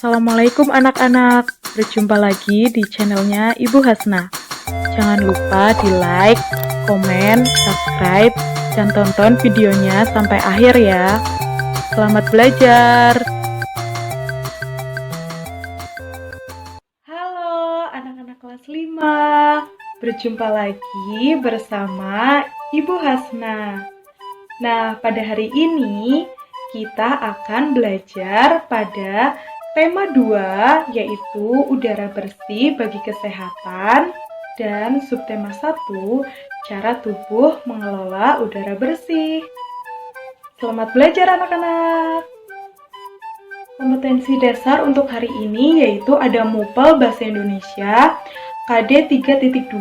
Assalamualaikum anak-anak, berjumpa lagi di channelnya Ibu Hasna. Jangan lupa di like, komen, subscribe, dan tonton videonya sampai akhir ya. Selamat belajar. Halo anak-anak kelas 5, berjumpa lagi bersama Ibu Hasna. Nah, pada hari ini kita akan belajar pada tema 2, yaitu udara bersih bagi kesehatan, dan subtema 1, cara tubuh mengelola udara bersih. Selamat belajar anak-anak. Kompetensi dasar untuk hari ini yaitu ada MUPEL Bahasa Indonesia KD 3.2,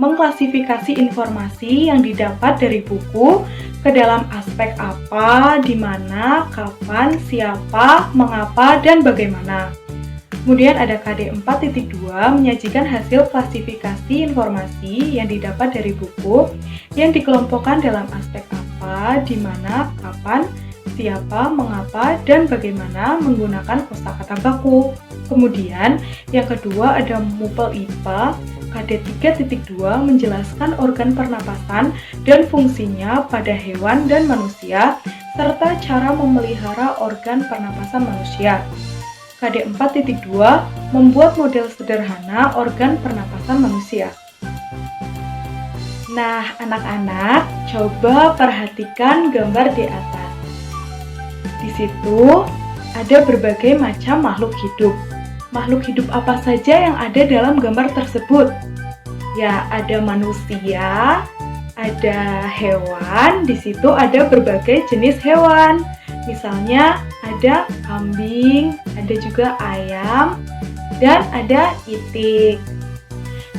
mengklasifikasi informasi yang didapat dari buku ke dalam aspek apa, di mana, kapan, siapa, mengapa, dan bagaimana. Kemudian ada KD 4.2, menyajikan hasil klasifikasi informasi yang didapat dari buku yang dikelompokkan dalam aspek apa, di mana, kapan, siapa, mengapa, dan bagaimana menggunakan kosakata baku. Kemudian yang kedua ada MUPEL IPA KD 3.2, menjelaskan organ pernapasan dan fungsinya pada hewan dan manusia, serta cara memelihara organ pernapasan manusia. KD 4.2, membuat model sederhana organ pernapasan manusia. Nah, anak-anak, coba perhatikan gambar di atas. Di situ ada berbagai macam makhluk hidup. Makhluk hidup apa saja yang ada dalam gambar tersebut? Ya, ada manusia, ada hewan, di situ ada berbagai jenis hewan. Misalnya ada kambing, ada juga ayam, dan ada itik.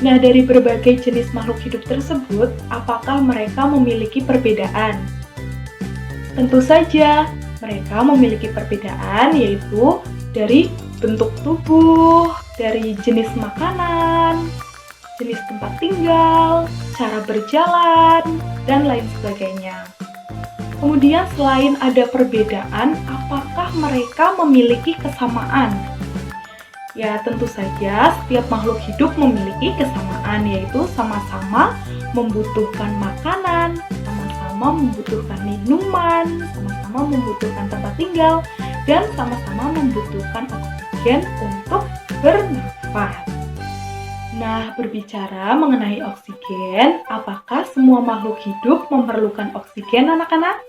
Nah, dari berbagai jenis makhluk hidup tersebut, apakah mereka memiliki perbedaan? Tentu saja, mereka memiliki perbedaan, yaitu dari bentuk tubuh, dari jenis makanan, jenis tempat tinggal, cara berjalan, dan lain sebagainya. Kemudian selain ada perbedaan, apakah mereka memiliki kesamaan? Ya, tentu saja setiap makhluk hidup memiliki kesamaan, yaitu sama-sama membutuhkan makanan, sama-sama membutuhkan minuman, sama-sama membutuhkan tempat tinggal, dan sama-sama membutuhkan oksigen untuk bernafas. Nah, berbicara mengenai oksigen, apakah semua makhluk hidup memerlukan oksigen, anak-anak?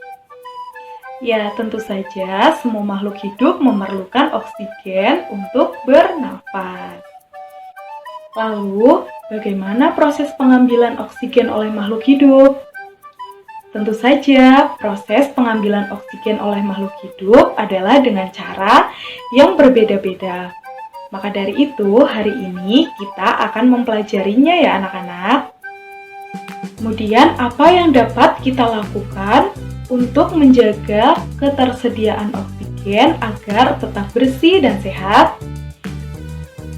Ya, tentu saja semua makhluk hidup memerlukan oksigen untuk bernafas. Lalu, bagaimana proses pengambilan oksigen oleh makhluk hidup? Tentu saja, proses pengambilan oksigen oleh makhluk hidup adalah dengan cara yang berbeda-beda. Maka dari itu, hari ini kita akan mempelajarinya ya anak-anak. Kemudian, apa yang dapat kita lakukan untuk menjaga ketersediaan oksigen agar tetap bersih dan sehat?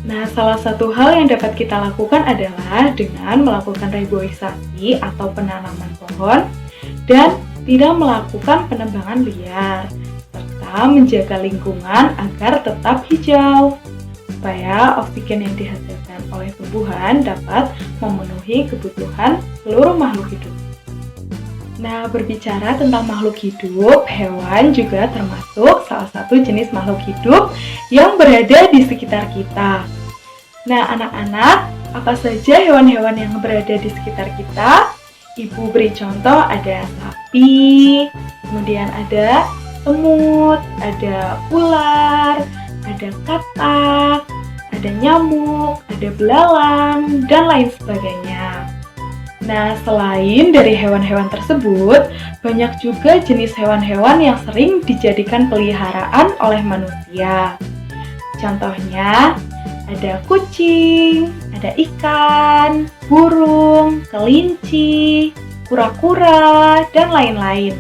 Nah, salah satu hal yang dapat kita lakukan adalah dengan melakukan reboisasi atau penanaman pohon dan tidak melakukan penebangan liar, serta menjaga lingkungan agar tetap hijau, supaya oksigen yang dihasilkan oleh tumbuhan dapat memenuhi kebutuhan seluruh makhluk hidup. Nah, berbicara tentang makhluk hidup, hewan juga termasuk salah satu jenis makhluk hidup yang berada di sekitar kita. Nah, anak-anak, apa saja hewan-hewan yang berada di sekitar kita? Ibu beri contoh, ada sapi, kemudian ada semut, ada ular, ada katak, ada nyamuk, ada belalang, dan lain sebagainya. Nah, selain dari hewan-hewan tersebut, banyak juga jenis hewan-hewan yang sering dijadikan peliharaan oleh manusia. Contohnya, ada kucing, ada ikan, burung, kelinci, kura-kura, dan lain-lain.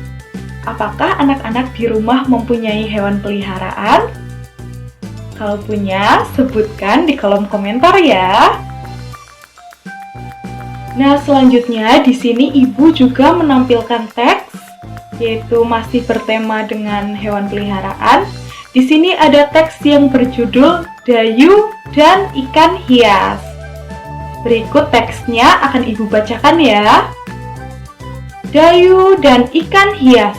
Apakah anak-anak di rumah mempunyai hewan peliharaan? Kalau punya, sebutkan di kolom komentar ya. Nah, selanjutnya di sini Ibu juga menampilkan teks, yaitu masih bertema dengan hewan peliharaan. Di sini ada teks yang berjudul Dayu dan Ikan Hias. Berikut teksnya akan Ibu bacakan ya. Dayu dan Ikan Hias.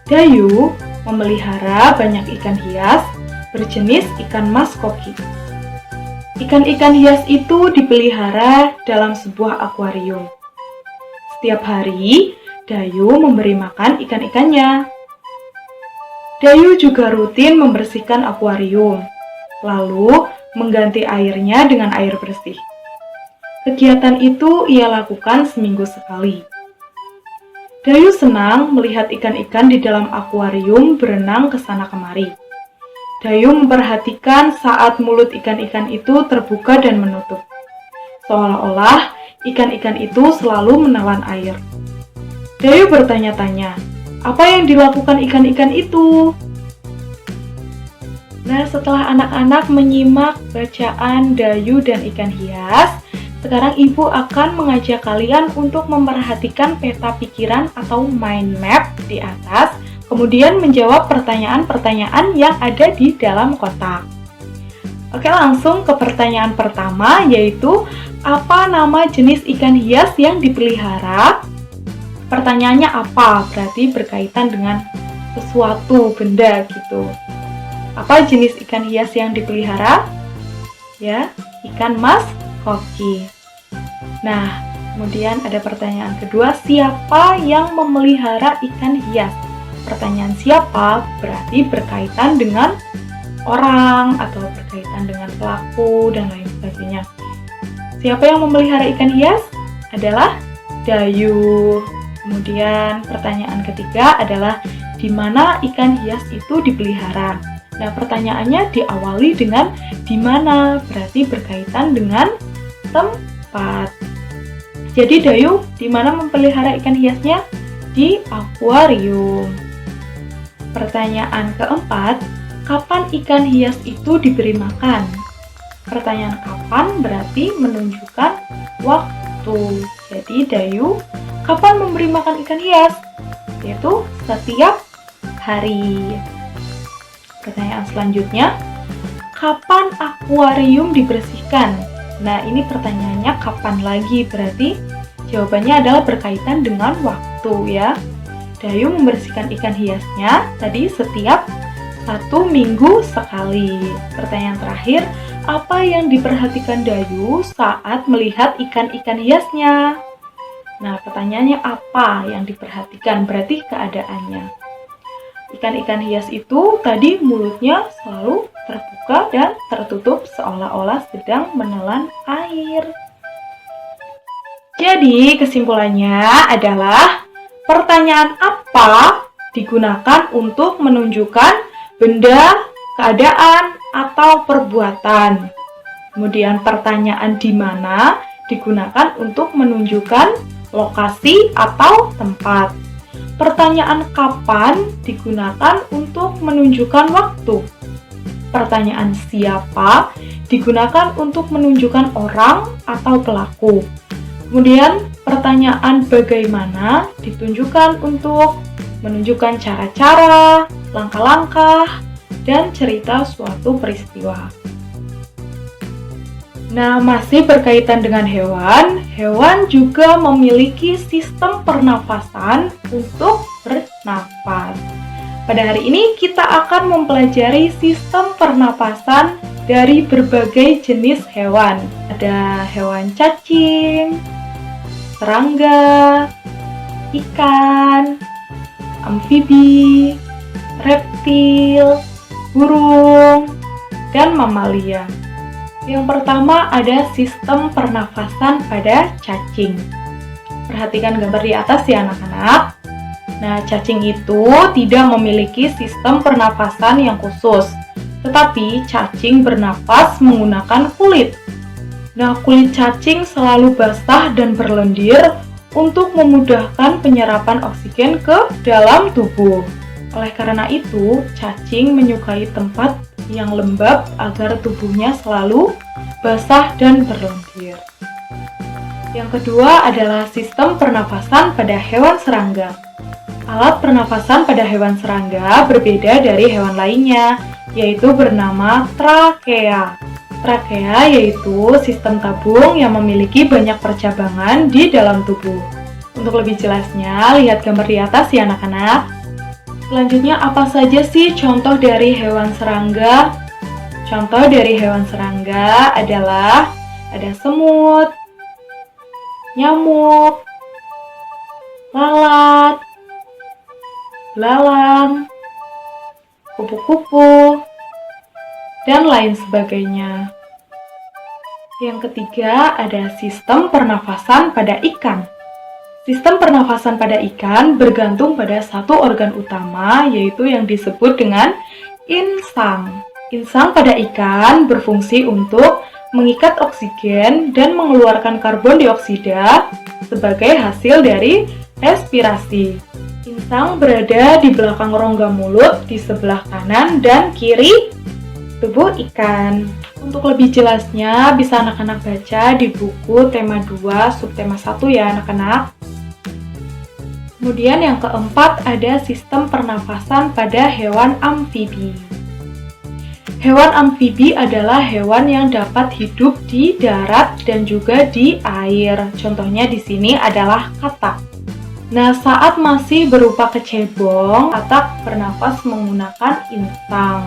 Dayu memelihara banyak ikan hias berjenis ikan mas koki. Ikan-ikan hias itu dipelihara dalam sebuah akuarium. Setiap hari, Dayu memberi makan ikan-ikannya. Dayu juga rutin membersihkan akuarium, lalu mengganti airnya dengan air bersih. Kegiatan itu ia lakukan seminggu sekali. Dayu senang melihat ikan-ikan di dalam akuarium berenang ke sana kemari. Dayu memperhatikan saat mulut ikan-ikan itu terbuka dan menutup. Seolah-olah ikan-ikan itu selalu menelan air. Dayu bertanya-tanya, apa yang dilakukan ikan-ikan itu? Nah, setelah anak-anak menyimak bacaan Dayu dan Ikan Hias, sekarang Ibu akan mengajak kalian untuk memperhatikan peta pikiran atau mind map di atas, kemudian menjawab pertanyaan-pertanyaan yang ada di dalam kotak. Oke, langsung ke pertanyaan pertama, yaitu apa nama jenis ikan hias yang dipelihara? Pertanyaannya apa? Berarti berkaitan dengan sesuatu, benda gitu. Apa jenis ikan hias yang dipelihara? Ya, ikan mas koki. Nah, kemudian ada pertanyaan kedua, siapa yang memelihara ikan hias? Pertanyaan siapa berarti berkaitan dengan orang atau berkaitan dengan pelaku dan lain sebagainya. Siapa yang memelihara ikan hias? Adalah Dayu. Kemudian pertanyaan ketiga adalah di mana ikan hias itu dipelihara. Nah, pertanyaannya diawali dengan di mana, berarti berkaitan dengan tempat. Jadi Dayu di mana memelihara ikan hiasnya? Di akuarium. Pertanyaan keempat, kapan ikan hias itu diberi makan? Pertanyaan kapan berarti menunjukkan waktu. Jadi Dayu kapan memberi makan ikan hias? Yaitu setiap hari. Pertanyaan selanjutnya, kapan akuarium dibersihkan? Nah, ini pertanyaannya kapan lagi, berarti jawabannya adalah berkaitan dengan waktu ya. Dayu membersihkan ikan hiasnya tadi setiap 1 minggu sekali. Pertanyaan terakhir, apa yang diperhatikan Dayu saat melihat ikan-ikan hiasnya? Nah, pertanyaannya apa yang diperhatikan, berarti keadaannya. Ikan-ikan hias itu tadi mulutnya selalu terbuka dan tertutup seolah-olah sedang menelan air. Jadi kesimpulannya adalah pertanyaan apa digunakan untuk menunjukkan benda, keadaan, atau perbuatan. Kemudian pertanyaan di mana digunakan untuk menunjukkan lokasi atau tempat. Pertanyaan kapan digunakan untuk menunjukkan waktu. Pertanyaan siapa digunakan untuk menunjukkan orang atau pelaku. Kemudian pertanyaan bagaimana ditunjukkan untuk menunjukkan cara-cara, langkah-langkah, dan cerita suatu peristiwa. Nah, masih berkaitan dengan hewan, hewan juga memiliki sistem pernafasan untuk bernafas. Pada hari ini kita akan mempelajari sistem pernapasan dari berbagai jenis hewan. Ada hewan cacing, serangga, ikan, amfibi, reptil, burung, dan mamalia. Yang pertama ada sistem pernafasan pada cacing. Perhatikan gambar di atas ya anak-anak. Nah, cacing itu tidak memiliki sistem pernafasan yang khusus, tetapi cacing bernapas menggunakan kulit. Nah, kulit cacing selalu basah dan berlendir untuk memudahkan penyerapan oksigen ke dalam tubuh. Oleh karena itu, cacing menyukai tempat yang lembab agar tubuhnya selalu basah dan berlendir. Yang kedua adalah sistem pernafasan pada hewan serangga. Alat pernafasan pada hewan serangga berbeda dari hewan lainnya, yaitu bernama trakea. Trakea yaitu sistem tabung yang memiliki banyak percabangan di dalam tubuh. Untuk lebih jelasnya, lihat gambar di atas ya anak-anak. Selanjutnya, apa saja sih contoh dari hewan serangga? Contoh dari hewan serangga adalah ada semut, nyamuk, lalat, belalang, kupu-kupu, dan lain sebagainya. Yang ketiga, ada sistem pernafasan pada ikan. Sistem pernafasan pada ikan bergantung pada satu organ utama, yaitu yang disebut dengan insang. Insang pada ikan berfungsi untuk mengikat oksigen dan mengeluarkan karbon dioksida sebagai hasil dari respirasi. Insang berada di belakang rongga mulut di sebelah kanan dan kiri tubuh ikan. Untuk lebih jelasnya, bisa anak-anak baca di buku tema 2, subtema 1 ya anak-anak. Kemudian yang keempat ada sistem pernafasan pada hewan amfibi. Hewan amfibi adalah hewan yang dapat hidup di darat dan juga di air. Contohnya di sini adalah katak. Nah, saat masih berupa kecebong, katak bernafas menggunakan insang.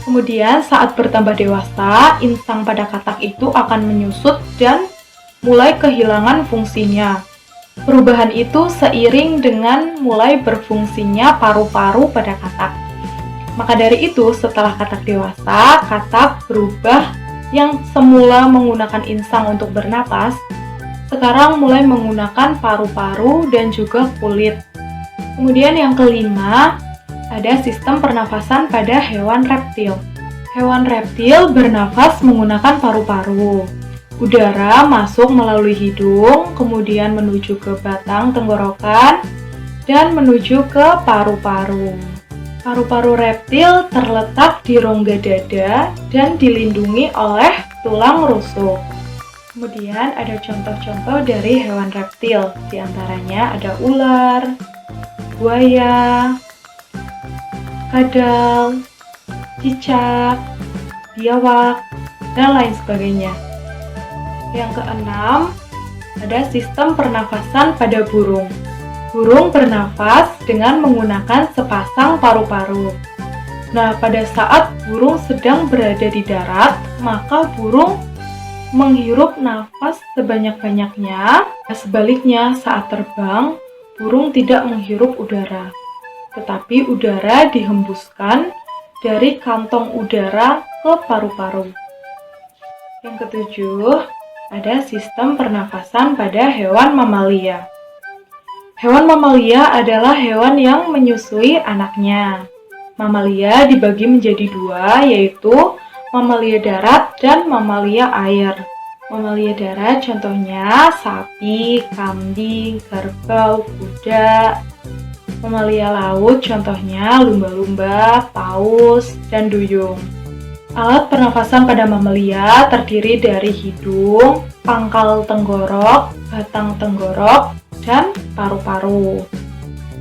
Kemudian saat bertambah dewasa, insang pada katak itu akan menyusut dan mulai kehilangan fungsinya. Perubahan itu seiring dengan mulai berfungsinya paru-paru pada katak. Maka dari itu, setelah katak dewasa, katak berubah yang semula menggunakan insang untuk bernapas, sekarang mulai menggunakan paru-paru dan juga kulit. Kemudian yang kelima, ada sistem pernafasan pada hewan reptil. Hewan reptil bernafas menggunakan paru-paru. Udara masuk melalui hidung, kemudian menuju ke batang tenggorokan, dan menuju ke paru-paru. Paru-paru reptil terletak di rongga dada dan dilindungi oleh tulang rusuk. Kemudian ada contoh-contoh dari hewan reptil, di antaranya ada ular, buaya, kadal, cicak, biawak, dan lain sebagainya. Yang keenam, ada sistem pernafasan pada burung. Burung bernafas dengan menggunakan sepasang paru-paru. Nah, pada saat burung sedang berada di darat, maka burung menghirup nafas sebanyak-banyaknya. Sebaliknya, saat terbang, burung tidak menghirup udara, tetapi udara dihembuskan dari kantong udara ke paru-paru. Yang ketujuh, ada sistem pernafasan pada hewan mamalia. Hewan mamalia adalah hewan yang menyusui anaknya. Mamalia dibagi menjadi dua, yaitu mamalia darat dan mamalia air. Mamalia darat contohnya sapi, kambing, kerbau, kuda. Mamalia laut contohnya lumba-lumba, paus, dan duyung. Alat pernafasan pada mamalia terdiri dari hidung, pangkal tenggorok, batang tenggorok, dan paru-paru.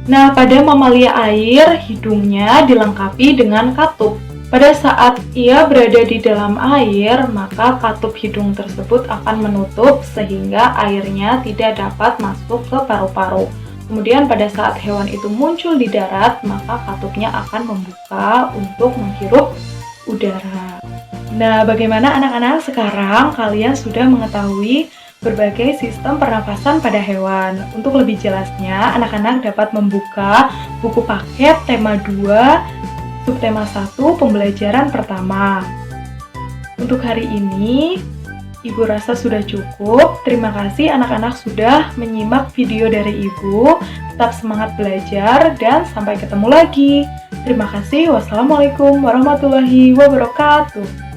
Nah, pada mamalia air, hidungnya dilengkapi dengan katup. Pada saat ia berada di dalam air, maka katup hidung tersebut akan menutup sehingga airnya tidak dapat masuk ke paru-paru. Kemudian pada saat hewan itu muncul di darat, maka katupnya akan membuka untuk menghirup udara. Nah, bagaimana anak-anak sekarang kalian sudah mengetahui berbagai sistem pernafasan pada hewan? Untuk lebih jelasnya, anak-anak dapat membuka buku paket tema 2, subtema 1, pembelajaran pertama. Untuk hari ini, Ibu rasa sudah cukup. Terima kasih anak-anak sudah menyimak video dari Ibu. Tetap semangat belajar dan sampai ketemu lagi. Terima kasih. Wassalamualaikum warahmatullahi wabarakatuh.